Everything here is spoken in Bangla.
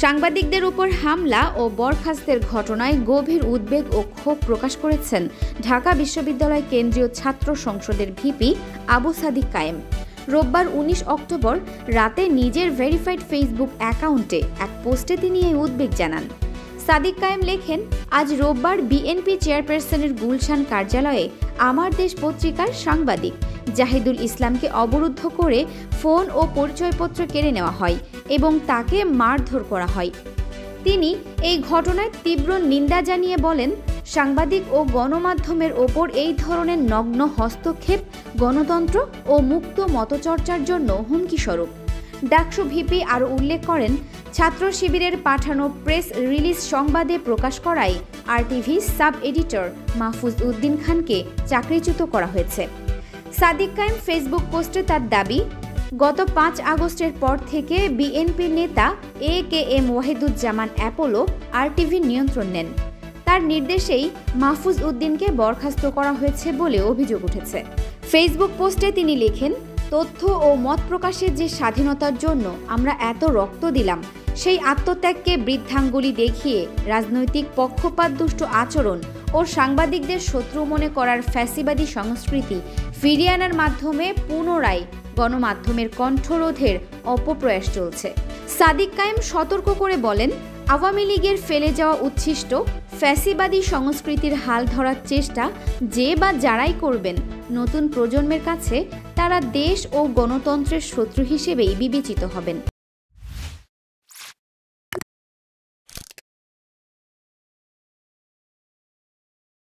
সাংবাদিকদের উপর হামলা ও বরখাস্তের ঘটনায় গভীর উদ্বেগ ও ক্ষোভ প্রকাশ করেছেন ঢাকা বিশ্ববিদ্যালয় কেন্দ্রীয় ছাত্র সংসদের ভিপি আবু সাদিক কায়েম। রোববার ১৯ অক্টোবর রাতে নিজের ভেরিফাইড ফেসবুক অ্যাকাউন্টে এক পোস্টে তিনি এই উদ্বেগ জানান। সাদিক কায়েম লেখেন, আজ রোববার বিএনপি চেয়ারপারসনের গুলশান কার্যালয়ে আমার দেশ পত্রিকার সাংবাদিক জাহিদুল ইসলামকে অবরুদ্ধ করে ফোন ও পরিচয়পত্র কেড়ে নেওয়া হয় এবং তাকে মারধর করা হয়। তিনি এই ঘটনায় তীব্র নিন্দা জানিয়ে বলেন, সাংবাদিক ও গণমাধ্যমের ওপর এই ধরনের নগ্ন হস্তক্ষেপ গণতন্ত্র ও মুক্ত মতচর্চার জন্য হুমকিস্বরূপ। ডাকসু ভিপি আরও উল্লেখ করেন, ছাত্র শিবিরের পাঠানো প্রেস রিলিজ সংবাদে প্রকাশ করায় RTV sub editor Mahfuz Uddin খানকে চাকরিচ্যুত করা হয়েছে। সাদিক কায়েম ফেসবুক পোস্টে তার দাবি, গত ৫ আগস্টের পর থেকে বিএনপি নেতা AKM ওয়াহিদুজ্জামান অ্যাপোলো আরটিভির নিয়ন্ত্রণ নেন। তার নির্দেশেই মাহফুজ উদ্দিনকে বরখাস্ত করা হয়েছে বলে অভিযোগ উঠেছে। ফেসবুক পোস্টে তিনি লেখেন, তথ্য ও মত প্রকাশের যে স্বাধীনতার জন্য আমরা এত রক্ত দিলাম, সেই আত্মত্যাগকে বৃদ্ধাঙ্গুলি দেখিয়ে রাজনৈতিক পক্ষপাতদুষ্ট আচরণ ও সাংবাদিকদের শত্রু মনে করার ফ্যাসিবাদী সংস্কৃতি ফিরিয়ে আনার মাধ্যমে পুনরায় গণমাধ্যমের কণ্ঠরোধের অপপ্রয়াস চলছে। সাদিক কায়েম সতর্ক করে বলেন, আওয়ামী লীগের ফেলে যাওয়া উচ্ছিষ্ট ফ্যাসিবাদী সংস্কৃতির হাল ধরার চেষ্টা যে বা যারাই করবেন, নতুন প্রজন্মের কাছে তারা দেশ ও গণতন্ত্রের শত্রু হিসেবেই বিবেচিত হবেন।